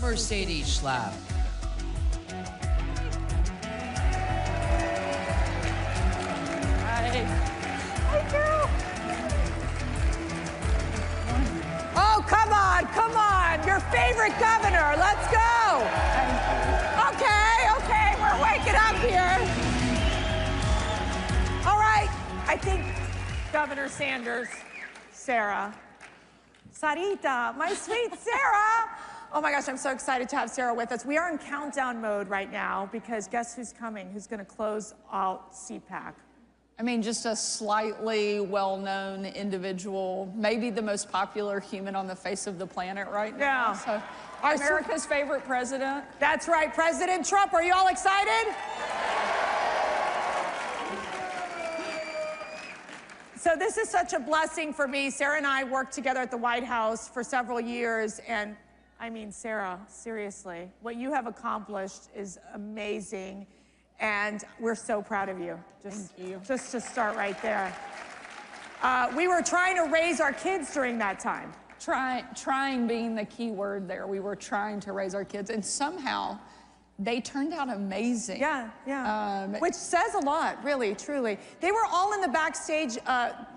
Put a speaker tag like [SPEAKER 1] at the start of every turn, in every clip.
[SPEAKER 1] Mercedes Schlapp.
[SPEAKER 2] Oh, come on, your favorite governor, let's go. Okay, we're waking up here. All right, I think Governor Sanders, Sarah, Sarita, my sweet Sara. Oh my gosh, I'm so excited to have Sara with us. We are in countdown mode right now because guess who's coming? Who's gonna close out CPAC?
[SPEAKER 3] I mean, just a slightly well-known individual, maybe the most popular human on the face of the planet right now.
[SPEAKER 2] Yeah.
[SPEAKER 3] So, America's favorite president.
[SPEAKER 2] That's right, President Trump. Are you all excited? So this is such a blessing for me. Sara and I worked together at the White House for several years, and I mean, Sara, seriously, what you have accomplished is amazing. And we're so proud of you.
[SPEAKER 3] Thank you.
[SPEAKER 2] Just to start right there. We were trying to raise our kids during that time.
[SPEAKER 3] Trying being the key word there. We were trying to raise our kids, and somehow they turned out amazing.
[SPEAKER 2] Yeah. Which says a lot, really, truly. They were all in the backstage.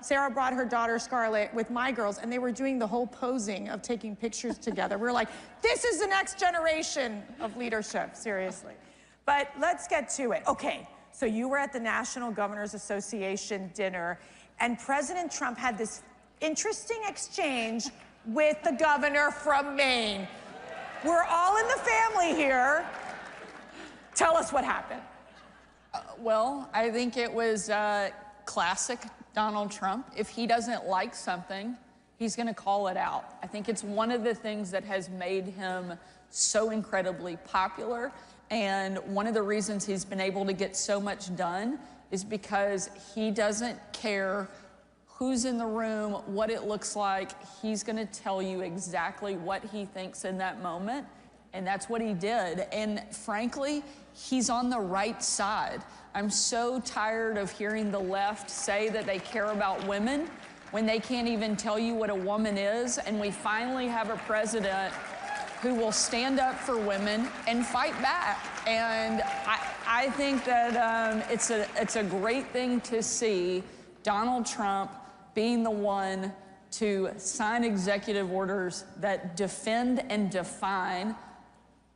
[SPEAKER 2] Sara brought her daughter Scarlett with my girls, and they were doing the whole posing of taking pictures together. We were like, this is the next generation of leadership, seriously. But let's get to it. Okay, so you were at the National Governors Association dinner, and President Trump had this interesting exchange with the governor from Maine. We're all in the family here. Tell us what happened.
[SPEAKER 3] Well, I think it was classic Donald Trump. If he doesn't like something, he's gonna call it out. I think it's one of the things that has made him so incredibly popular. And one of the reasons he's been able to get so much done is because he doesn't care who's in the room, what it looks like. He's gonna tell you exactly what he thinks in that moment. And that's what he did. And frankly, he's on the right side. I'm so tired of hearing the left say that they care about women when they can't even tell you what a woman is. And we finally have a president who will stand up for women and fight back. And I think that it's a great thing to see Donald Trump being the one to sign executive orders that defend and define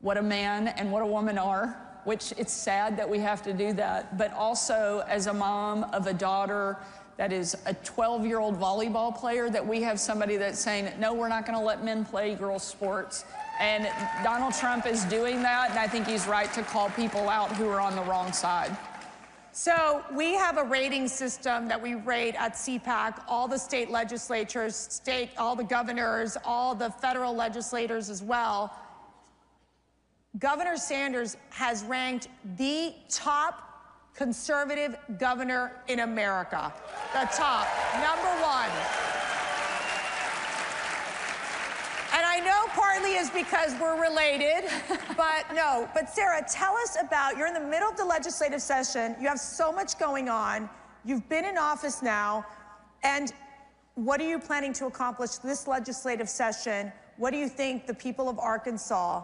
[SPEAKER 3] what a man and what a woman are, which it's sad that we have to do that, but also as a mom of a daughter that is a 12-year-old volleyball player, that we have somebody that's saying, no, we're not gonna let men play girls' sports. And Donald Trump is doing that, and I think he's right to call people out who are on the wrong side.
[SPEAKER 2] So we have a rating system that we rate at CPAC, all the state legislatures, all the governors, all the federal legislators as well. Governor Sanders has ranked the top conservative governor in America. The top, #1. And I know partly is because we're related, but no. But Sara, tell us about, you're in the middle of the legislative session. You have so much going on. You've been in office now. And what are you planning to accomplish this legislative session? What do you think the people of Arkansas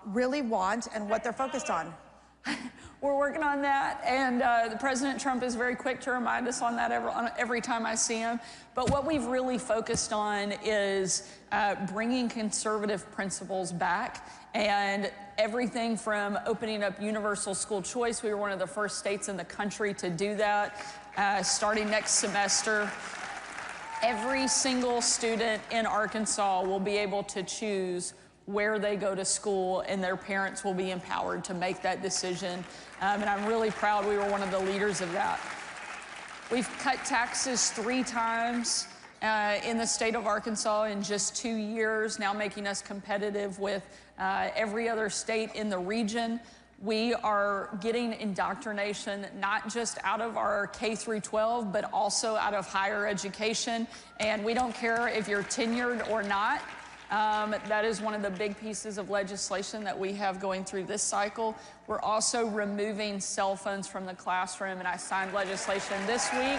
[SPEAKER 2] really want and what they're focused on?
[SPEAKER 3] We're working on that, and the President Trump is very quick to remind us on that every time I see him. But what we've really focused on is bringing conservative principles back, and everything from opening up universal school choice. We were one of the first states in the country to do that. Starting next semester, every single student in Arkansas will be able to choose where they go to school, and their parents will be empowered to make that decision. And I'm really proud we were one of the leaders of that. We've cut taxes 3 times in the state of Arkansas in just 2 years, now making us competitive with every other state in the region. We are getting indoctrination not just out of our K through 12, but also out of higher education. And we don't care if you're tenured or not. That is one of the big pieces of legislation that we have going through this cycle. We're also removing cell phones from the classroom, and I signed legislation this week.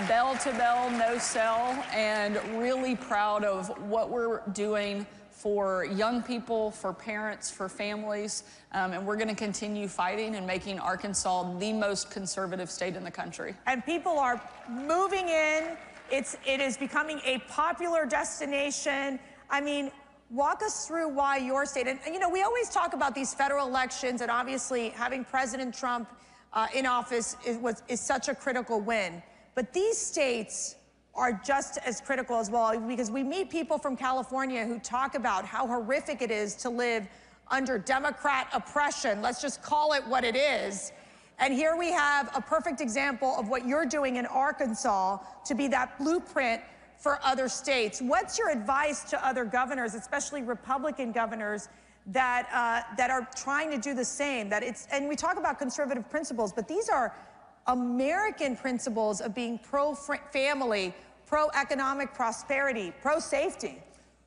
[SPEAKER 3] Bell to bell, no cell, and really proud of what we're doing for young people, for parents, for families, and we're going to continue fighting and making Arkansas the most conservative state in the country.
[SPEAKER 2] And people are moving in. It is becoming a popular destination. I mean, walk us through why your state, and you know, we always talk about these federal elections, and obviously having President Trump in office is such a critical win. But these states are just as critical as well, because we meet people from California who talk about how horrific it is to live under Democrat oppression. Let's just call it what it is. And here we have a perfect example of what you're doing in Arkansas to be that blueprint for other states. What's your advice to other governors, especially Republican governors, that are trying to do the same? And we talk about conservative principles, but these are American principles of being pro-family, pro-economic prosperity, pro-safety.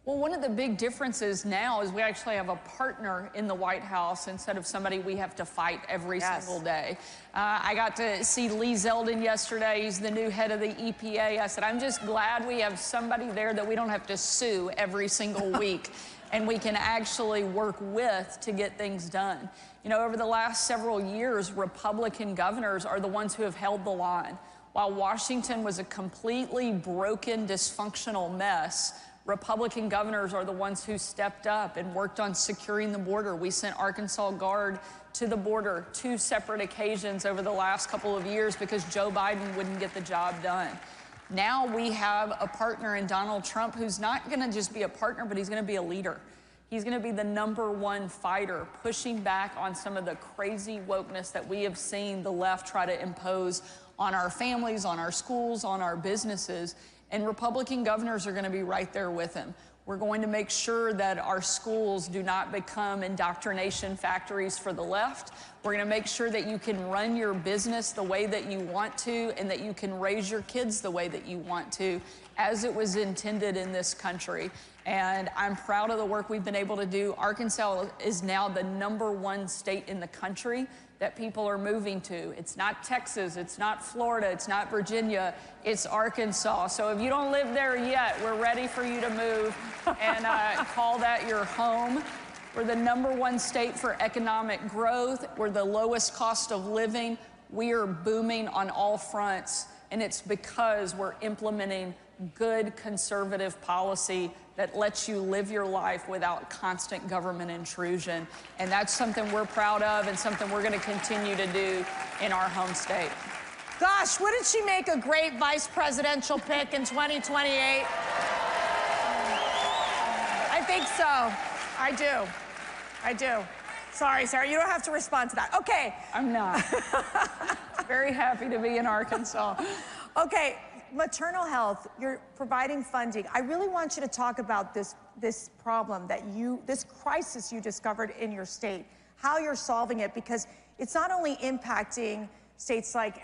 [SPEAKER 3] Well, one of the big differences now is we actually have a partner in the White House instead of somebody we have to fight every single day. I got to see Lee Zeldin yesterday. He's the new head of the EPA. I said, I'm just glad we have somebody there that we don't have to sue every single week, and we can actually work with to get things done. You know, over the last several years, Republican governors are the ones who have held the line. While Washington was a completely broken, dysfunctional mess, Republican governors are the ones who stepped up and worked on securing the border. We sent Arkansas Guard to the border 2 separate occasions over the last couple of years because Joe Biden wouldn't get the job done. Now we have a partner in Donald Trump who's not going to just be a partner, but he's going to be a leader. He's going to be the #1 fighter, pushing back on some of the crazy wokeness that we have seen the left try to impose on our families, on our schools, on our businesses. And Republican governors are going to be right there with him. We're going to make sure that our schools do not become indoctrination factories for the left. We're going to make sure that you can run your business the way that you want to, and that you can raise your kids the way that you want to, as it was intended in this country. And I'm proud of the work we've been able to do. Arkansas is now the #1 state in the country that people are moving to. It's not Texas, it's not Florida, it's not Virginia, it's Arkansas. So if you don't live there yet, we're ready for you to move and call that your home. We're the #1 state for economic growth. We're the lowest cost of living. We are booming on all fronts, and it's because we're implementing good conservative policy that lets you live your life without constant government intrusion. And that's something we're proud of and something we're going to continue to do in our home state.
[SPEAKER 2] Gosh, wouldn't she make a great vice presidential pick in 2028? I think so. I do. I do. Sorry, Sarah, you don't have to respond to that. Okay.
[SPEAKER 3] I'm not. Very happy to be in Arkansas.
[SPEAKER 2] Okay. Maternal health, you're providing funding. I really want you to talk about this problem this crisis you discovered in your state, how you're solving it, because it's not only impacting states like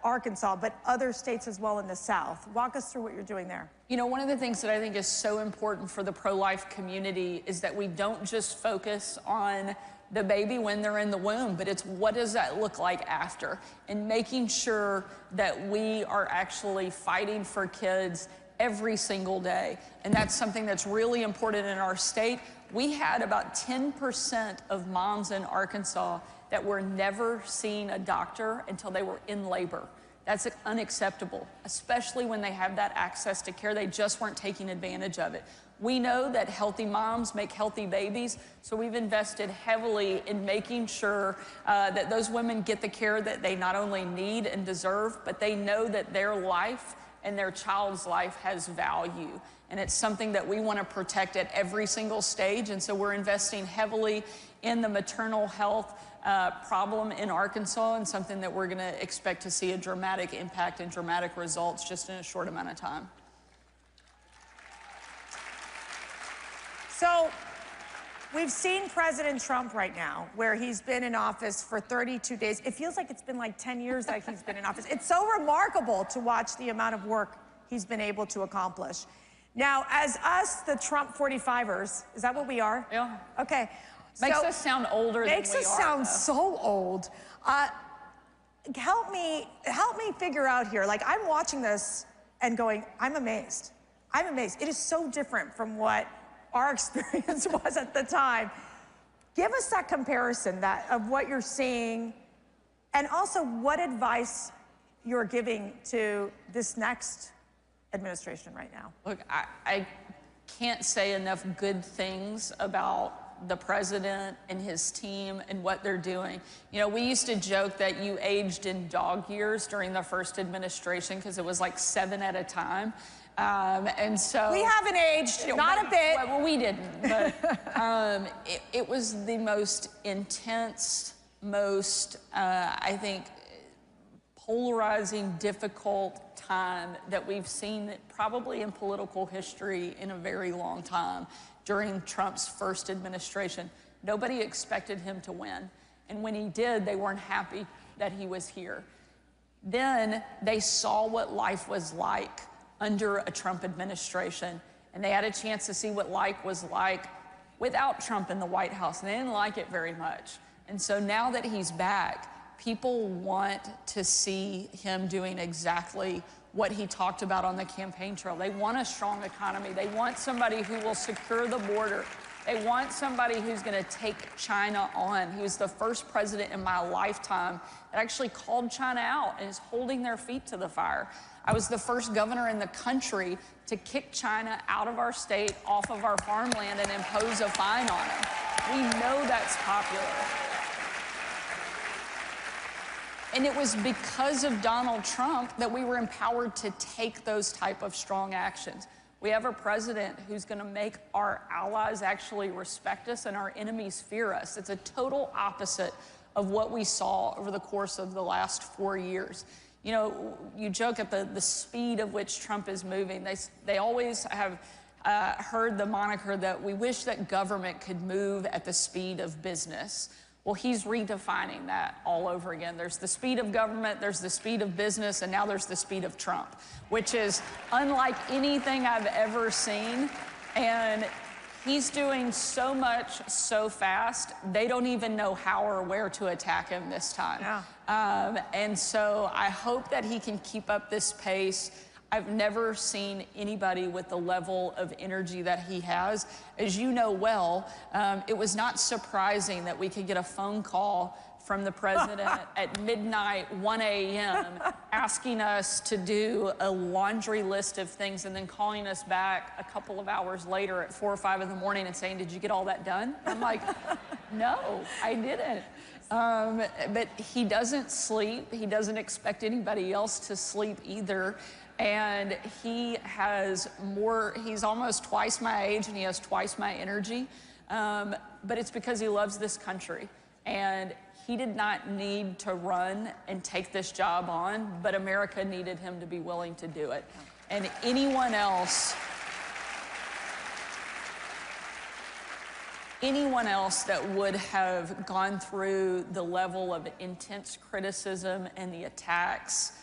[SPEAKER 2] Arkansas, but other states as well in the South. Walk us through what you're doing there.
[SPEAKER 3] You know, one of the things that I think is so important for the pro-life community is that we don't just focus on the baby when they're in the womb, but it's what does that look like after, and making sure that we are actually fighting for kids every single day. And that's something that's really important in our state. We had about 10% of moms in Arkansas that were never seeing a doctor until they were in labor. That's unacceptable, especially when they have that access to care. They just weren't taking advantage of it. We know that healthy moms make healthy babies, so we've invested heavily in making sure that those women get the care that they not only need and deserve, but they know that their life and their child's life has value. And it's something that we want to protect at every single stage, and so we're investing heavily in the maternal health problem in Arkansas, and something that we're going to expect to see a dramatic impact and dramatic results just in a short amount of time.
[SPEAKER 2] So we've seen President Trump right now, where he's been in office for 32 days. It feels like it's been like 10 years that he's been in office. It's so remarkable to watch the amount of work he's been able to accomplish. Now, as us, the Trump 45ers, is that what we are?
[SPEAKER 3] Yeah.
[SPEAKER 2] Okay.
[SPEAKER 3] Makes us sound older than we are.
[SPEAKER 2] Makes us sound so old. Help me figure out here. Like, I'm watching this and going, I'm amazed. I'm amazed. It is so different from what our experience was at the time. Give us that comparison of what you're seeing, and also what advice you're giving to this next administration right now.
[SPEAKER 3] Look, I can't say enough good things about the president and his team and what they're doing. You know, we used to joke that you aged in dog years during the first administration because it was like 7 at a time. And so...
[SPEAKER 2] We haven't aged, not a bit.
[SPEAKER 3] Well, we didn't, but it was the most intense, most, I think, polarizing, difficult time that we've seen probably in political history in a very long time during Trump's first administration. Nobody expected him to win. And when he did, they weren't happy that he was here. Then they saw what life was like under a Trump administration, and they had a chance to see what life was like without Trump in the White House, and they didn't like it very much. And so now that he's back, people want to see him doing exactly what he talked about on the campaign trail. They want a strong economy. They want somebody who will secure the border. They want somebody who's going to take China on. He was the first president in my lifetime that actually called China out and is holding their feet to the fire. I was the first governor in the country to kick China out of our state, off of our farmland, and impose a fine on them. We know that's popular. And it was because of Donald Trump that we were empowered to take those type of strong actions. We have a president who's going to make our allies actually respect us and our enemies fear us. It's a total opposite of what we saw over the course of the last 4 years. You know, you joke at the speed of which Trump is moving. They always have heard the moniker that we wish that government could move at the speed of business. Well, he's redefining that all over again. There's the speed of government, there's the speed of business, and now there's the speed of Trump, which is unlike anything I've ever seen. And he's doing so much so fast, they don't even know how or where to attack him this time. Yeah. And so I hope that he can keep up this pace. I've never seen anybody with the level of energy that he has. As you know well, it was not surprising that we could get a phone call from the president at midnight, 1 a.m., asking us to do a laundry list of things and then calling us back a couple of hours later at 4 or 5 in the morning and saying, "Did you get all that done?" I'm like, "No, I didn't." But he doesn't sleep. He doesn't expect anybody else to sleep either. And he has he's almost twice my age and he has twice my energy. But it's because he loves this country. And he did not need to run and take this job on, but America needed him to be willing to do it. And anyone else that would have gone through the level of intense criticism and the attacks,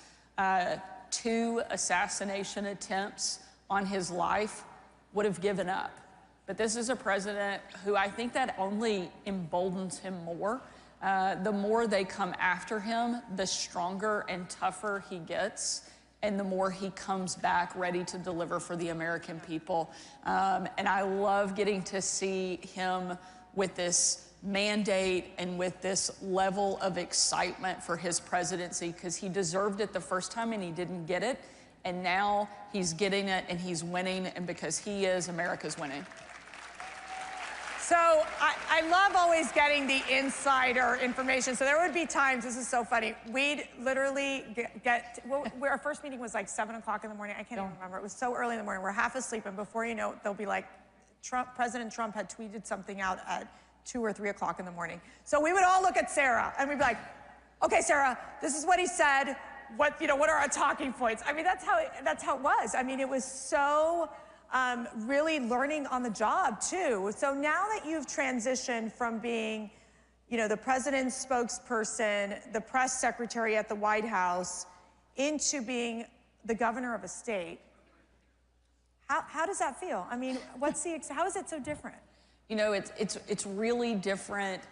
[SPEAKER 3] 2 assassination attempts on his life, would have given up. But this is a president who I think that only emboldens him more. The more they come after him, the stronger and tougher he gets, and the more he comes back ready to deliver for the American people. And I love getting to see him with this mandate and with this level of excitement for his presidency, because he deserved it the first time and he didn't get it. And now he's getting it and he's winning, and because he is, America's winning.
[SPEAKER 2] So I love always getting the insider information. So there would be times, this is so funny, we'd literally our first meeting was like 7 o'clock in the morning. I can't even remember. It was so early in the morning. We're half asleep, and before you know it, they'll be like, President Trump had tweeted something out at 2 or 3 o'clock in the morning. So we would all look at Sara and we'd be like, "Okay, Sara, this is what he said. What are our talking points?" I mean, that's how it was. I mean, it was so really learning on the job too. So now that you've transitioned from being, the president's spokesperson, the press secretary at the White House, into being the governor of a state, how does that feel? I mean, how is it so different?
[SPEAKER 3] It's really different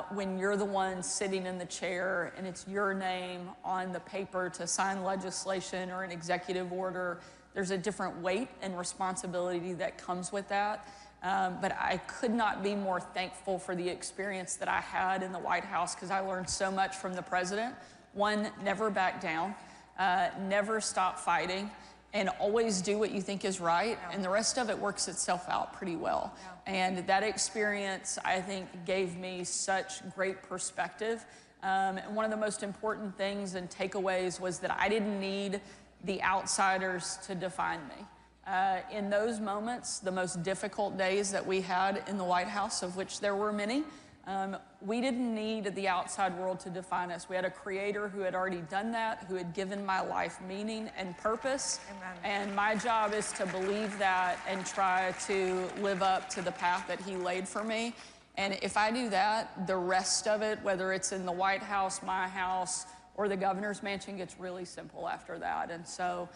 [SPEAKER 3] when you're the one sitting in the chair and it's your name on the paper to sign legislation or an executive order. There's a different weight and responsibility that comes with that. But I could not be more thankful for the experience that I had in the White House, because I learned so much from the president. One, never back down, never stop fighting, and always do what you think is right, and the rest of it works itself out pretty well. And that experience, I think, gave me such great perspective. And one of the most important things and takeaways was that I didn't need the outsiders to define me. In those moments, the most difficult days that we had in the White House, of which there were many, we didn't need the outside world to define us. We had a creator who had already done that, who had given my life meaning and purpose. Amen. And my job is to believe that and try to live up to the path that he laid for me. And if I do that, the rest of it, whether it's in the White House, my house, or the governor's mansion, gets really simple after that. And so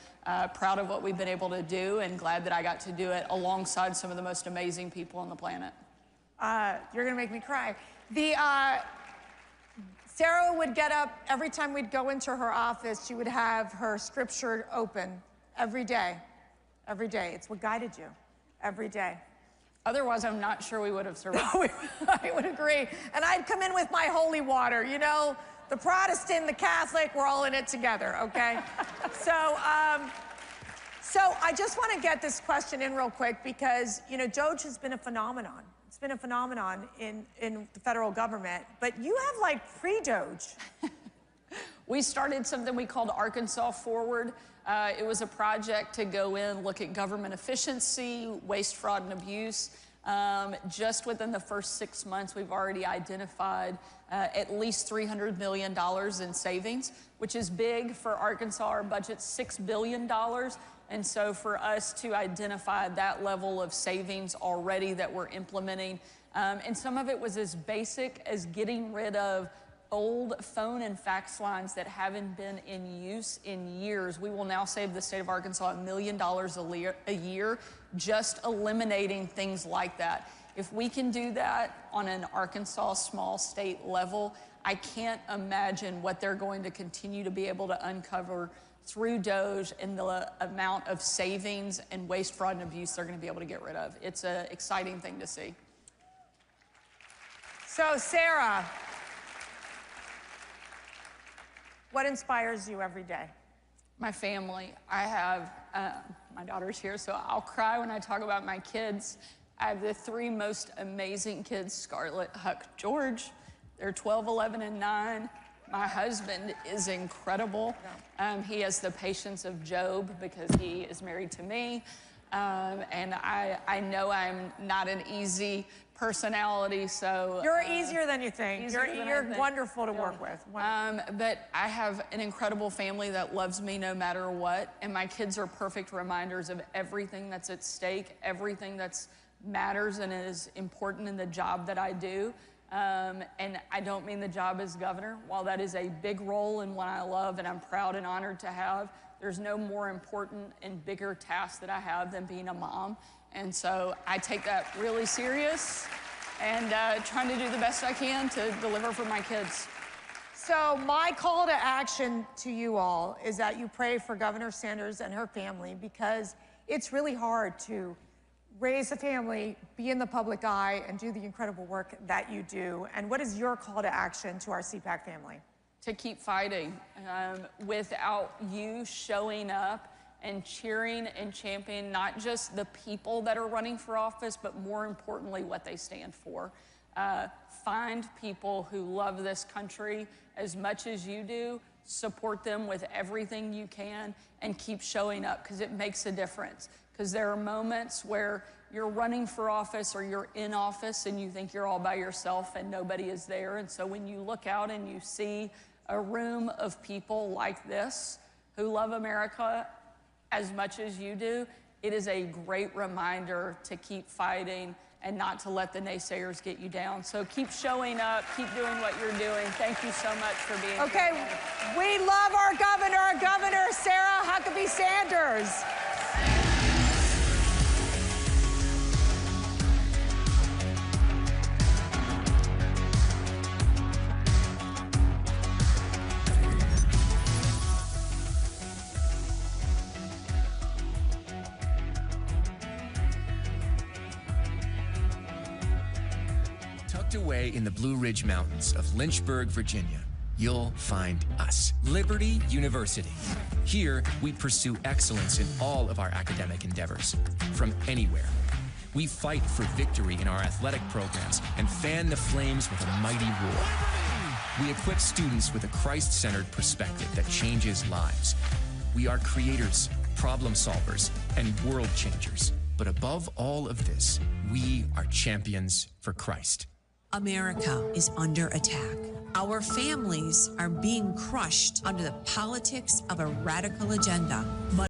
[SPEAKER 3] proud of what we've been able to do, and glad that I got to do it alongside some of the most amazing people on the planet.
[SPEAKER 2] You're gonna make me cry. Sara would get up every time we'd go into her office. She would have her scripture open every day. Every day. It's what guided you every day.
[SPEAKER 3] Otherwise, I'm not sure we would have survived.
[SPEAKER 2] I would agree. And I'd come in with my holy water. You know, the Protestant, the Catholic, we're all in it together, okay? So I just want to get this question in real quick, because, you know, Doge has been a phenomenon. It's been a phenomenon in the federal government, but you have like pre-Doge.
[SPEAKER 3] We started something we called Arkansas Forward. It was a project to go in, look at government efficiency, waste, fraud, and abuse. Just within the first 6 months, we've already identified at least $300 million in savings, which is big for Arkansas. Our budget's $6 billion. And so for us to identify that level of savings already that we're implementing, and some of it was as basic as getting rid of old phone and fax lines that haven't been in use in years. We will now save the state of Arkansas $1 million a year, just eliminating things like that. If we can do that on an Arkansas small state level, I can't imagine what they're going to continue to be able to uncover through Doge and the amount of savings and waste, fraud, and abuse they're going to be able to get rid of. It's an exciting thing to see.
[SPEAKER 2] So, Sara, what inspires you every day?
[SPEAKER 3] My family. I have, my daughter's here, so I'll cry when I talk about my kids. I have the three most amazing kids, Scarlett, Huck, George. They're 12, 11, and 9. My husband is incredible. He has the patience of Job because he is married to me. And I know I'm not an easy personality, so...
[SPEAKER 2] You're easier than you think. You're wonderful to work with.
[SPEAKER 3] But I have an incredible family that loves me no matter what, and my kids are perfect reminders of everything that's at stake, everything that's matters and is important in the job that I do. And I don't mean the job as governor. While that is a big role and one I love and I'm proud and honored to have, there's no more important and bigger task that I have than being a mom. And so I take that really serious and trying to do the best I can to deliver for my kids.
[SPEAKER 2] So my call to action to you all is that you pray for Governor Sanders and her family, because it's really hard to raise a family, be in the public eye, and do the incredible work that you do. And what is your call to action to our CPAC family?
[SPEAKER 3] To keep fighting. Without you showing up and cheering and championing not just the people that are running for office, but more importantly, what they stand for. Find people who love this country as much as you do, support them with everything you can, and keep showing up, because it makes a difference. Because there are moments where you're running for office or you're in office and you think you're all by yourself and nobody is there. And so when you look out and you see a room of people like this who love America as much as you do, it is a great reminder to keep fighting and not to let the naysayers get you down. So keep showing up, keep doing what you're doing. Thank you so much for being here.
[SPEAKER 2] Okay, we love our Governor Sara Huckabee Sanders.
[SPEAKER 1] Tucked away in the Blue Ridge Mountains of Lynchburg, Virginia, you'll find us, Liberty University. Here, we pursue excellence in all of our academic endeavors, from anywhere. We fight for victory in our athletic programs and fan the flames with a mighty roar. We equip students with a Christ-centered perspective that changes lives. We are creators, problem solvers, and world changers. But above all of this, we are champions for Christ.
[SPEAKER 4] America is under attack. Our families are being crushed under the politics of a radical agenda.